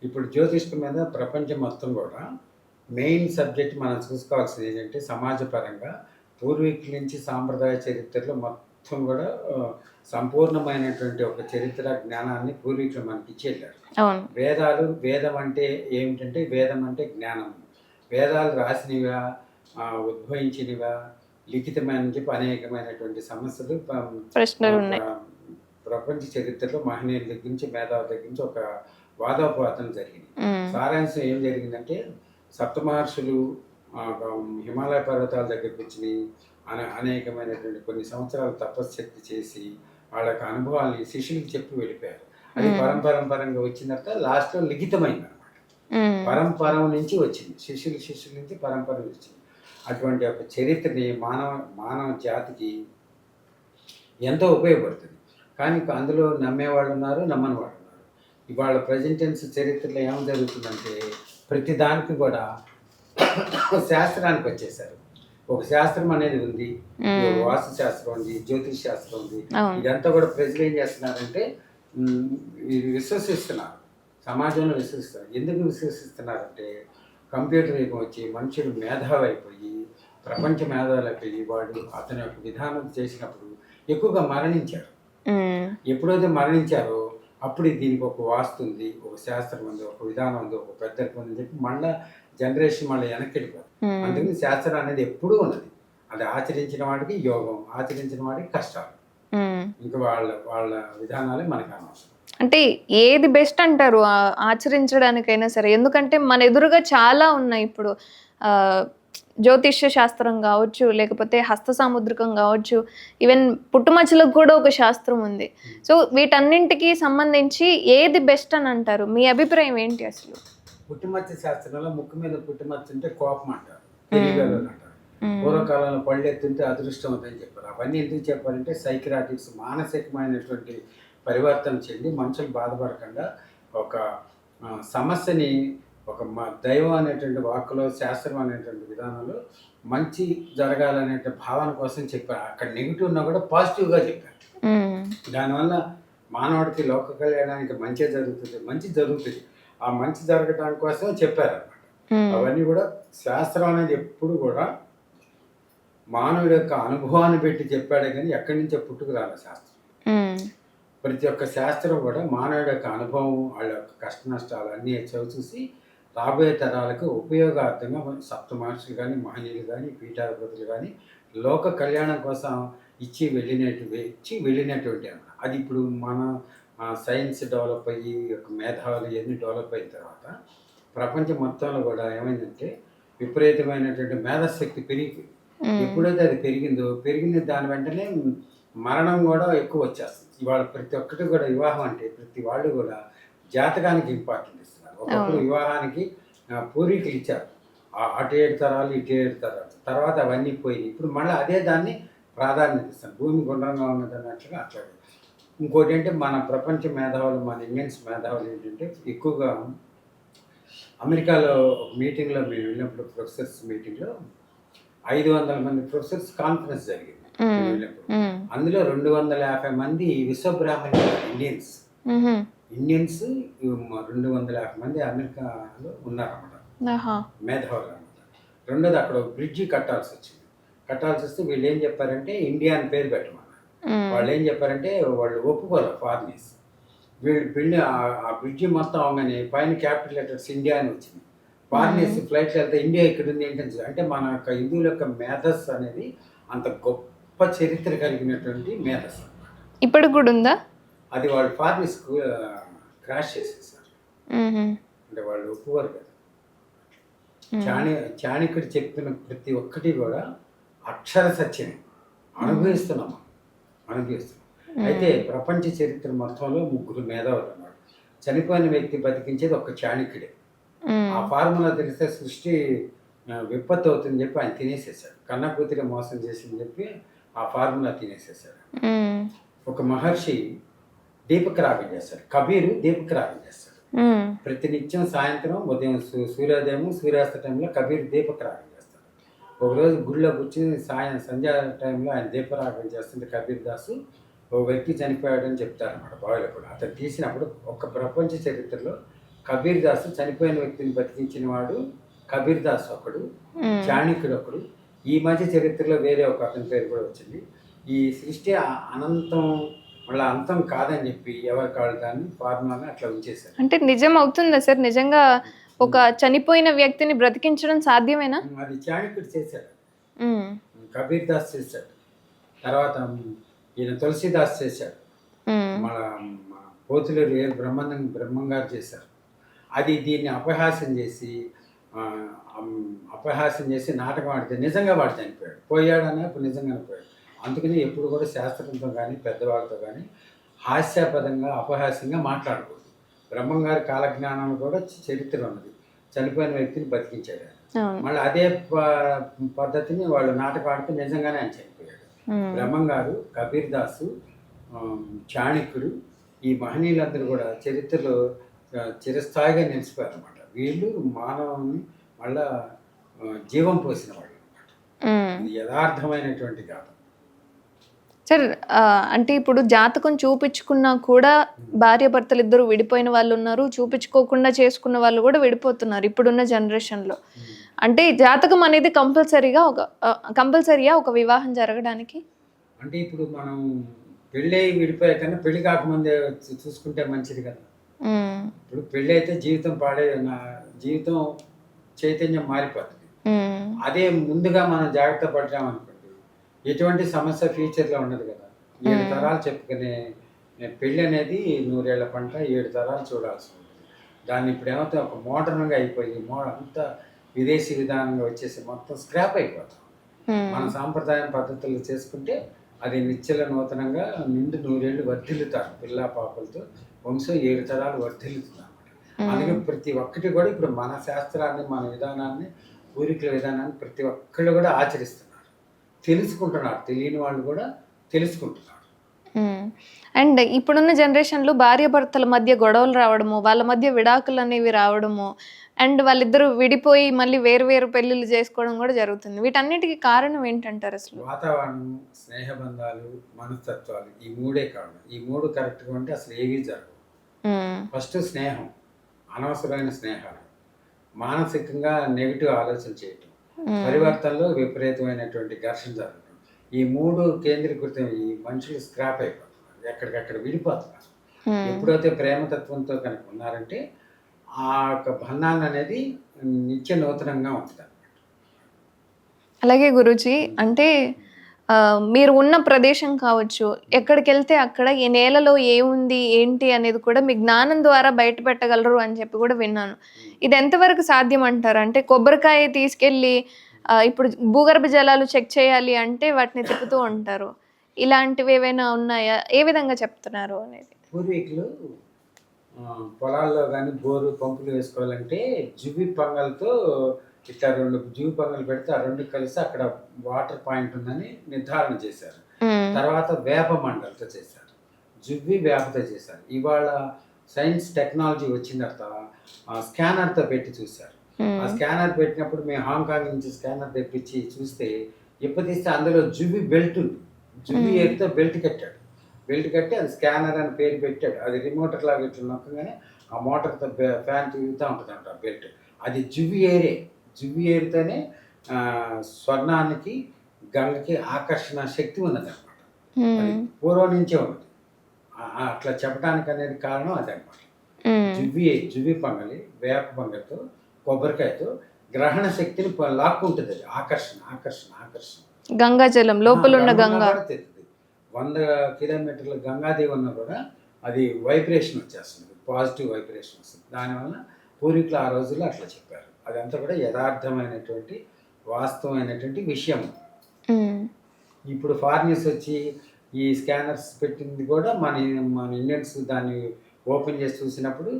ఇప్పుడు జ్యోతిష్కం మీద ప్రపంచం మొత్తం కూడా మెయిన్ సబ్జెక్ట్ మనం చూసుకోవాల్సింది ఏంటంటే సమాజపరంగా పూర్వీకుల నుంచి సాంప్రదాయ చరిత్రలో మొత్తం కూడా సంపూర్ణమైనటువంటి ఒక చరిత్ర జ్ఞానాన్ని పూర్వీకులు మనకి ఇచ్చేళ్ళారు. అవును. వేదాలు, వేదం అంటే ఏమిటంటే వేదం అంటే జ్ఞానం. వేదాలు రాసినవిగా, ఉద్భవించినవిగా, లిఖితమైన చెప్పి అనేకమైనటువంటి సమస్యలు ప్రశ్నలు ఉన్నాయి. ప్రపంచ చరిత్రలో మహనీయుల దగ్గర నుంచి మేధావుల దగ్గర నుంచి ఒక వాదోపవాదం జరిగింది. సారాంశం ఏం జరిగిందంటే సప్తమహర్షులు హిమాలయ పర్వతాల దగ్గరికి వచ్చి అనేకమైనటువంటి కొన్ని సంవత్సరాలు తపశ్శక్తి చేసి వాళ్ళ యొక్క అనుభవాల్ని శిష్యులకు చెప్పి వెళ్ళిపోయారు. అది పరంపరంగా వచ్చిన తర్వాత లాస్ట్లో లిఖితమైంది అనమాట. పరంపరం నుంచి వచ్చింది, శిష్యుల నుంచి పరంపర వచ్చింది. అటువంటి ఒక చరిత్రని మానవ జాతికి ఎంతో ఉపయోగపడుతుంది. కానీ అందులో నమ్మేవాళ్ళు ఉన్నారు, నమ్మని వాళ్ళు ఉన్నారు. ఇవాళ ప్రజెంటెన్స్ చరిత్రలో ఏం జరుగుతుందంటే ప్రతి దానికి కూడా శాస్త్రానికి వచ్చేసారు. ఒక శాస్త్రం అనేది ఉంది, వాస్తు శాస్త్రం ఉంది, జ్యోతిష్ శాస్త్రం ఉంది. ఇదంతా కూడా ప్రజలు ఏం చేస్తున్నారంటే విశ్వసిస్తున్నారు, సమాజంలో విశ్వసిస్తారు. ఎందుకు విశ్వసిస్తున్నారంటే కంప్యూటర్ యుగం వచ్చి మనుషులు మేధావి అయిపోయి, ప్రపంచ మేధావులు అయిపోయి వాడు అతని యొక్క విధానం చేసినప్పుడు ఎక్కువగా మరణించారు. ఎప్పుడైతే మరణించారో అప్పుడు దీనికి ఒక వాస్తు ఉంది, ఒక శాస్త్రం ఉంది, ఒక విధానం ఉంది, ఒక పెద్దరికం ఉంది అని చెప్పి మళ్ళీ జనరేషన్ మళ్ళీ వెనక్కి వెళ్ళిపోతుంది. అందుకని శాస్త్రం అనేది ఎప్పుడూ ఉన్నది. అది ఆచరించిన వాడికి యోగం, ఆచరించిన వాడికి కష్టాలు. ఇంకా వాళ్ళ విధానాలే మనకు అనవసరం. అంటే ఏది బెస్ట్ అంటారు ఆచరించడానికైనా సరే? ఎందుకంటే మన ఎదురుగా చాలా ఉన్నాయి. ఇప్పుడు జ్యోతిష్య శాస్త్రం కావచ్చు, లేకపోతే హస్త సాముద్రికం కావచ్చు, ఈవెన్ పుట్టుమచ్చలకు కూడా ఒక శాస్త్రం ఉంది. సో వీటన్నింటికి సంబంధించి ఏది బెస్ట్ అని అంటారు? మీ అభిప్రాయం ఏంటి అసలు? పుట్టుమచ్చ శాస్త్రంలో ముక్కు మీద పుట్టుమచ్చ అంటే కోపం అంటారు, తెలియగలరు అంటారు. పూర్వకాలంలో పళ్ళు ఎత్తుంటే అదృష్టం అవుతుందని చెప్పారు. అవన్నీ ఎందుకు చెప్పారంటే సైకిరాటిక్స్, మానసికమైనటువంటి పరివర్తన చెంది మనుషులు బాధపడకుండా ఒక సమస్యని ఒక దైవం అనేటువంటి వాక్కులో, శాస్త్రం అనేటువంటి విధానంలో మంచి జరగాలనే భావన కోసం చెప్పారు. అక్కడ నెగిటివ్ ఉన్నా కూడా పాజిటివ్గా చెప్పారు. దానివల్ల మానవుడికి లోక కళ్యాణానికి మంచి జరుగుతుంది. ఆ మంచి జరగడానికి కోసం చెప్పారన్నమాట. అవన్నీ కూడా శాస్త్రం అనేది ఎప్పుడు కూడా మానవుడి యొక్క అనుభవాన్ని పెట్టి చెప్పాడే కానీ ఎక్కడి నుంచో పుట్టుకు రాల శాస్త్రం. ప్రతి ఒక్క శాస్త్రం కూడా మానవుడి యొక్క అనుభవం, వాళ్ళ యొక్క కష్ట నష్టాలు అన్నీ చూసి రాబోయే తరాలకు ఉపయోగార్థంగా సప్త మహర్షులు కానీ, మహనీయులు కానీ, పీఠాధిపతులు కానీ లోక కళ్యాణం కోసం ఇచ్చి వెళ్ళినటువంటి అన్నమాట. అది ఇప్పుడు మన సైన్స్ డెవలప్ అయ్యి మేధావులు ఇవన్నీ డెవలప్ అయిన తర్వాత ప్రపంచం మొత్తంలో కూడా ఏమైందంటే విపరీతమైనటువంటి మేధశక్తి పెరిగి, ఎప్పుడైతే అది పెరిగింది దాని వెంటనే మరణం కూడా ఎక్కువ వచ్చేస్తుంది. ఇవాళ ప్రతి ఒక్కటి కూడా వివాహం అంటే ప్రతి వాళ్ళు కూడా జాతకానికి ఇంపార్టెంట్ ఇస్తున్నారు. ఒకప్పుడు వివాహానికి పూర్వీకులు ఇచ్చారు, అటు 7 తరాలు ఇటు 7 తరాలు, తర్వాత అవన్నీ పోయి ఇప్పుడు మళ్ళీ అదే దాన్ని ప్రాధాన్యత ఇస్తాను. భూమి గుండ్రంగా ఉన్నది అన్నట్లుగా అట్లా. ఇంకోటి అంటే మన ప్రపంచ మేధావులు, మన ఇండియన్స్ మేధావులు ఏంటంటే ఎక్కువగా అమెరికాలో మీటింగ్లో మేము వెళ్ళినప్పుడు, ప్రొఫెసర్స్ మీటింగ్లో 500 మంది ప్రొఫెసర్స్ కాన్ఫరెన్స్ జరిగింది వెళ్ళినప్పుడు. అందులో 250 మంది విశ్వబ్రాహ్మణులు ఇండియన్స్ 250 మంది అమెరికాలో ఉన్నారన్నమాట, మేధావులు అనమాట. రెండోది అక్కడ బ్రిడ్జి కట్టాల్సి వస్తే వీళ్ళు ఏం చెప్పారంటే ఇండియా అని పేరు పెట్టమన్నారు. వాళ్ళు ఏం చెప్పారంటే వాళ్ళు ఒప్పుకోరు ఫారినర్స్. వీళ్ళు ఆ బ్రిడ్జి మొత్తం అవగానే పైన క్యాపిటల్ లెటర్స్ ఇండియా అని వచ్చింది. ఫారినర్స్ ఫ్లైట్లో వెళ్తే ఇండియా ఇక్కడ ఉంది ఏంటంటే, అంటే మన యొక్క హిందువుల యొక్క మేధస్ అనేది అంత గొప్ప చరిత్ర కలిగినటువంటి మేధస్ అనమాట. ఇప్పుడు కూడా ఉందా? అది వాళ్ళు ఫారినర్స్ క్రాష్ చేసేసారు. అంటే వాళ్ళు ఒప్పుకోరు కదా. చాణక్యుడు చెప్పిన ప్రతి ఒక్కటి కూడా అక్షర సత్యమే, అనుభవిస్తున్నాం. అయితే ప్రపంచ చరిత్ర మొత్తంలో 3 మేధావులు ఉన్నారు. చనిపోయిన వ్యక్తి బతికించేది ఒక చాణక్యుడే. ఆ ఫార్ములా తెలిస్తే సృష్టి విపత్తు అవుతుందని చెప్పి ఆయన తినేసేసాడు. కన్న కూతురి మోసం చేసిందని చెప్పి ఆ ఫార్ములా తినేసేసాడు. ఒక మహర్షి దీపకరాగం చేస్తాడు, కబీరు దీపకరాగం చేస్తాడు. ప్రతి నిత్యం సాయంత్రం, ఉదయం సూర్యోదయం, సూర్యాస్త టైంలో కబీర్ దీపకరాగం చేస్తాడు. ఒకరోజు గుడిలో కూర్చుని సంధ్యా టైంలో ఆయన దీపరాగం చేస్తుంటే కబీర్ దాసు ఓ వ్యక్తి చనిపోయాడని చెప్తారన్నమాట బావిలో కూడా. అతను తీసినప్పుడు ఒక ప్రపంచ చరిత్రలో కబీర్ దాస్ చనిపోయిన వ్యక్తిని బతికించిన వాడు కబీర్ దాస్ ఒకడు, చాణక్యుడు ఒకడు. ఈ మధ్య చరిత్రలో వేరే ఒక అతని పేరు కూడా వచ్చింది. ఈ సృష్టి అనంతం మళ్ళీ అంతం కాదని చెప్పి ఎవరి కాళ్ళు దాన్ని ఫార్ములాని అట్లా ఉంచేశారు. అంటే నిజం అవుతుందా సార్? నిజంగా ఒక చనిపోయిన వ్యక్తిని బ్రతికించడం సాధ్యమేనా? అది చాణక్యుడు చేశాడు, కబీర్ దాస్ చేశాడు, తర్వాత ఈయన తులసీదాస్ చేశాడు, మన పోతులేరు బ్రహ్మంగారు చేశారు. అది దీన్ని అపహాస్యం చేసి నాటకం ఆడితే నిజంగా వాడు చనిపోయాడు, పోయాడని అప్పుడు నిజంగానే పోయాడు. అందుకని ఎప్పుడు కూడా శాస్త్రంతో కానీ పెద్దవాళ్ళతో కానీ హాస్యాపదంగా అపహాస్యంగా మాట్లాడకూడదు. బ్రహ్మంగారి కాలజ్ఞానం కూడా చరిత్ర ఉన్నది, చనిపోయిన వ్యక్తిని బతికించాడు. మళ్ళీ అదే పద్ధతిని వాళ్ళు నాటకం ఆడితే నిజంగానే ఆయన చనిపోయాడు. బ్రహ్మంగారు, కబీర్ దాసు, చాణక్యుడు, ఈ మహనీయులందరూ కూడా చరిత్రలో చిరస్థాయిగా నిలిచిపోయారు అనమాట. వీళ్ళు మానవుని మళ్ళా జీవం పోసిన వాళ్ళు అనమాట. ఇది యథార్థమైనటువంటి గాథ. సార్ అంటే ఇప్పుడు జాతకం చూపించుకున్నా కూడా భార్యాభర్తలు ఇద్దరు విడిపోయిన వాళ్ళు ఉన్నారు, చూపించుకోకుండా చేసుకున్న వాళ్ళు కూడా విడిపోతున్నారు ఇప్పుడున్న జనరేషన్లో. అంటే జాతకం అనేది కంపల్సరీగా ఒక వివాహం జరగడానికి? అంటే ఇప్పుడు మనం పెళ్ళి విడిపోయే కన్నా పెళ్లి కాకముందే చూసుకుంటే మంచిది కదా. ఇప్పుడు పెళ్ళి అయితే జీవితం చైతన్యం మారిపోతుంది. అదే ముందుగా మనం జాగ్రత్త పడ్డామనుకోండి, ఎటువంటి సమస్య ఫ్యూచర్లో ఉండదు కదా. 7 తరాలు చెప్పుకునే పెళ్ళి అనేది 100 ఏళ్ల పంట, 7 తరాలు చూడాల్సి ఉంటుంది. దాన్ని ఇప్పుడు ఏమైతే ఒక మోడర్న్గా అయిపోయి అంతా విదేశీ విధానంగా వచ్చేసి మొత్తం స్క్రాప్ అయిపోతాం. మన సాంప్రదాయం పద్ధతులు చేసుకుంటే అది నిశ్చల నూతనంగా నిండు 100 ఏళ్ళు వర్ధిల్లుతారు. పిల్ల పాపలతో వంశం 7 తరాలు వర్ధిల్లుతుంది అన్నమాట. అందుకే ప్రతి ఒక్కటి కూడా ఇప్పుడు మన శాస్త్రాన్ని, మన విధానాన్ని, పూర్వీకుల విధానాన్ని ప్రతి ఒక్కళ్ళు కూడా ఆచరిస్తున్నారు, తెలుసుకుంటున్నారు. తెలియని వాళ్ళు కూడా తెలుసుకుంటున్నారు. అండ్ ఇప్పుడున్న జనరేషన్లో భార్యాభర్తల మధ్య గొడవలు రావడము, వాళ్ళ మధ్య విడాకులు అనేవి రావడము, అండ్ వాళ్ళిద్దరూ విడిపోయి మళ్ళీ వేరు పెళ్ళిళ్ళు చేసుకోవడం కూడా జరుగుతుంది. వీటన్నిటికీ కారణం ఏంటంటారు అసలు? వాతావరణం, స్నేహబంధాలు, మనస్తత్వాలు, ఈ 3 కారణం. ఈ 3 కరెక్ట్గా ఉంటే అసలు ఏవీ జరగవు. ఫస్ట్ స్నేహం, అనవసరమైన స్నేహాలు, మానసికంగా నెగిటివ్ ఆలోచన చేయటం, పరివర్తనలో విపరీతమైనటువంటి ఘర్షణ జరగడం. ఈ 3 కేంద్రీకృతం ఈ మనుషులు స్క్రాప్ అయిపోతున్నారు, ఎక్కడికక్కడ విడిపోతున్నారు. ఎప్పుడైతే ప్రేమతత్వంతో కనుక ఉన్నారంటే ఆ యొక్క బంధాన్ని అనేది నిత్య నూతనంగా ఉంటుంది. అలాగే గురూజీ, అంటే మీరు ఉన్న ప్రదేశం కావచ్చు, ఎక్కడికి వెళ్తే అక్కడ ఈ నేలలో ఏముంది ఏంటి అనేది కూడా మీ జ్ఞానం ద్వారా బయట పెట్టగలరు అని చెప్పి కూడా విన్నాను. ఇది ఎంతవరకు సాధ్యం అంటారు? అంటే కొబ్బరికాయ తీసుకెళ్ళి ఇప్పుడు భూగర్భ జలాలు చెక్ చేయాలి అంటే వాటిని తిప్పుతూ ఉంటారు, ఇలాంటివి ఏవైనా ఉన్నాయా? ఏ విధంగా చెప్తున్నారు అనేది? పూర్వీకులు పొలాల్లో కానీ బోరు పంపులు వేసుకోవాలంటే జువి పంగలతో ఇట్లా 2 జువి పంగలు పెడితే ఆ 2 కలిసి అక్కడ వాటర్ పాయింట్ ఉందని నిర్ధారణ చేశారు. తర్వాత వేప మండలతో చేశారు, జువ్వి వేపతో చేశారు. ఇవాళ సైన్స్ టెక్నాలజీ వచ్చిన తర్వాత స్కానర్తో పెట్టి చూశారు. ఆ స్కానర్ పెట్టినప్పుడు మేము హాంకాంగ్ నుంచి స్కానర్ తెప్పించి చూస్తే తీస్తే అందులో జువ్వి బెల్ట్ ఉంది. జువ్వి ఏరితో బెల్ట్ కట్టాడు, బెల్ట్ కట్టి అది స్కానర్ అని పేరు పెట్టాడు. అది రిమోటర్ లాగా ఇట్లా నొక్కగానే ఆ మోటార్తో ఫ్యాన్ తిరుగుతూ ఉంటుంది అంట బెల్ట్. అది జువ్వి ఏరితోనే స్వర్ణానికి, గంగకి ఆకర్షణ శక్తి ఉన్నది అనమాట. అది పూర్వం నుంచే ఉన్నది. అట్లా చెప్పడానికి అనేది కారణం అది అనమాట. జువ్వి పంగలి, వేప పంగలతో, కొబ్బరికాయతో గ్రహణ శక్తిని లాక్కుంటుంది. అది ఆకర్షణ. గంగాజలం లోపల ఉన్న గంగా 100 కిలోమీటర్ల గంగాదేవి ఉన్నా కూడా అది వైబ్రేషన్ వచ్చేస్తుంది, పాజిటివ్ వైబ్రేషన్ వస్తుంది. దానివల్ల పూర్వీకులు ఆ రోజుల్లో అట్లా చెప్పారు. అదంతా కూడా యథార్థమైనటువంటి వాస్తవమైనటువంటి విషయం. ఇప్పుడు ఫారినర్స్ వచ్చి ఈ స్కానర్స్ పెట్టింది కూడా మన ఇండియన్స్ దాన్ని ఓపెన్ చేసి చూసినప్పుడు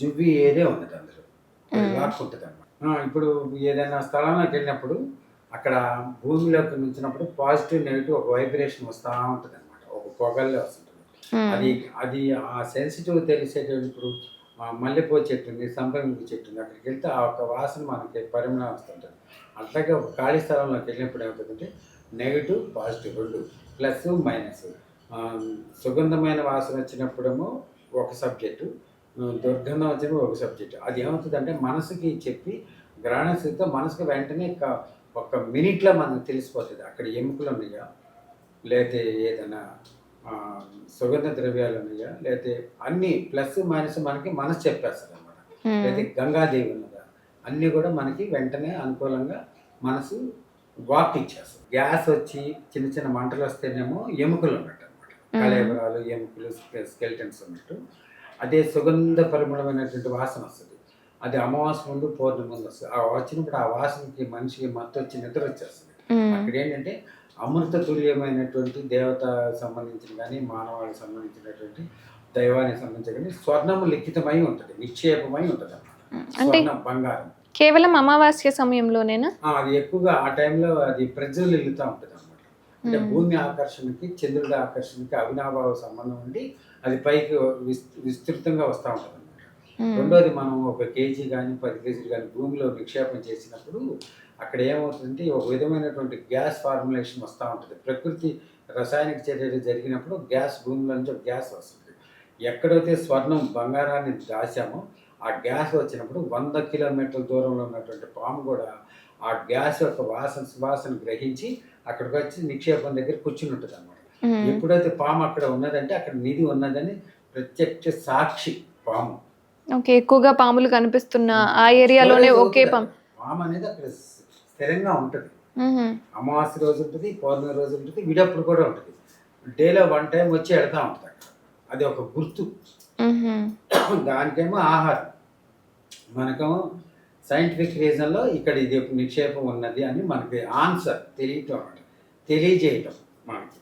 జువ్వి ఏరియా ఉన్నది, అందులో లాక్కుంటుంది అన్నమాట. ఇప్పుడు ఏదైనా స్థలంలోకి వెళ్ళినప్పుడు అక్కడ భూమిలోకి నుంచినప్పుడు పాజిటివ్ నెగిటివ్ ఒక వైబ్రేషన్ వస్తూ ఉంటుంది అనమాట, ఒక పొగల్లో వస్తుంటుంది. అది ఆ సెన్సిటివ్ తెలిసేటప్పుడు ఇప్పుడు మల్లెపూ చెట్టు ఉంది, సంపంగి చెట్టు ఉంది, అక్కడికి వెళ్తే ఆ ఒక వాసన మనకి పరిమాణం వస్తుంటుంది. అట్లాగే ఒక ఖాళీ స్థలంలోకి వెళ్ళినప్పుడు ఏమవుతుందంటే నెగిటివ్ పాజిటివ్ 2 ప్లస్ మైనస్. సుగంధమైన వాసన వచ్చినప్పుడేమో ఒక సబ్జెక్టు, దుర్గంధం వచ్చేది ఒక సబ్జెక్ట్. అది ఏమవుతుందంటే మనసుకి చెప్పి గ్రహణ స్థితితో మనసుకి వెంటనే ఒక మినిట్లో మనకు తెలిసిపోతుంది అక్కడ ఎముకలు ఉన్నాయా, లేకపోతే ఏదైనా సుగంధ ద్రవ్యాలు ఉన్నాయా, లేకపోతే అన్నీ ప్లస్ మైనస్ మనకి మనసు చెప్పేస్తుంది అనమాట. లేకపోతే గంగాదేవి ఉన్నదా, అన్నీ కూడా మనకి వెంటనే అనుకూలంగా మనసు వాక్ ఇచ్చేస్తుంది. గ్యాస్ వచ్చి చిన్న చిన్న మంటలు వస్తేనేమో ఎముకలు ఉన్నట్టు అనమాట. కళేబరాలు, ఎముకలు, స్కెల్టన్స్ ఉన్నట్టు. అదే సుగంధ పరిమళమైనటువంటి వాసన వస్తుంది. అది అమావాస్య ముందు పౌర్ణమి ముందు వస్తుంది. ఆ వచ్చినప్పుడు ఆ వాసనకి మనిషికి మత్తు వచ్చి నిద్ర వచ్చేస్తుంది. అక్కడ ఏంటంటే అమృత తుల్యమైనటువంటి దేవత సంబంధించిన కానీ మానవాళికి సంబంధించినటువంటి దైవానికి సంబంధించిన కానీ స్వర్ణము లిఖితమై ఉంటుంది, నిక్షేపమై ఉంటుంది అన్నమాట. స్వర్ణం, బంగారం కేవలం అమావాస్య సమయంలోనేనా? అది ఎక్కువగా ఆ టైంలో అది ప్రజ్వలిల్లుతూ ఉంటుంది అనమాట. అంటే భూమి ఆకర్షణకి చంద్రుడి ఆకర్షణకి అవినాభావ సంబంధం ఉండి అది పైకి విస్తృతంగా వస్తూ ఉంటుంది అనమాట. రెండోది మనం 1 కేజీ కానీ 10 కేజీలు కానీ భూమిలో నిక్షేపం చేసినప్పుడు అక్కడ ఏమవుతుందంటే ఒక విధమైనటువంటి గ్యాస్ ఫార్ములేషన్ వస్తూ ఉంటుంది. ప్రకృతి రసాయనిక చర్యలు జరిగినప్పుడు గ్యాస్ భూమిలో నుంచి ఒక గ్యాస్ వస్తుంది. ఎక్కడైతే స్వర్ణం బంగారాన్ని దాచామో ఆ గ్యాస్ వచ్చినప్పుడు 100 కిలోమీటర్ల దూరంలో ఉన్నటువంటి పాము కూడా ఆ గ్యాస్ యొక్క సువాసన గ్రహించి అక్కడికి వచ్చి నిక్షేపం దగ్గర కూర్చుని ఉంటుంది అనమాట. ఎప్పుడైతే పాము అక్కడ ఉన్నదంటే అక్కడ నిధి ఉన్నదని ప్రత్యక్ష సాక్షి పాము. ఓకే, ఎక్కువగా పాములు కనిపిస్తున్న ఆ ఏరియాలోనే ఒకే పాము అనేది అక్కడ స్థిరంగా ఉంటుంది. అమావాస్య రోజు ఉంటుంది, పౌర్ణమి రోజు ఉంటుంది, విడప్పుడు కూడా ఉంటుంది. డేలో 1 టైం వచ్చి వెళ్తూ ఉంటుంది అక్కడ. అది ఒక గుర్తు. దానికేమో ఆహారం, మనకేమో సైంటిఫిక్ రీజన్లో ఇక్కడ ఇది నిక్షేపం ఉన్నది అని మనకి ఆన్సర్ తెలియటం, తెలియజేయటం మనకి.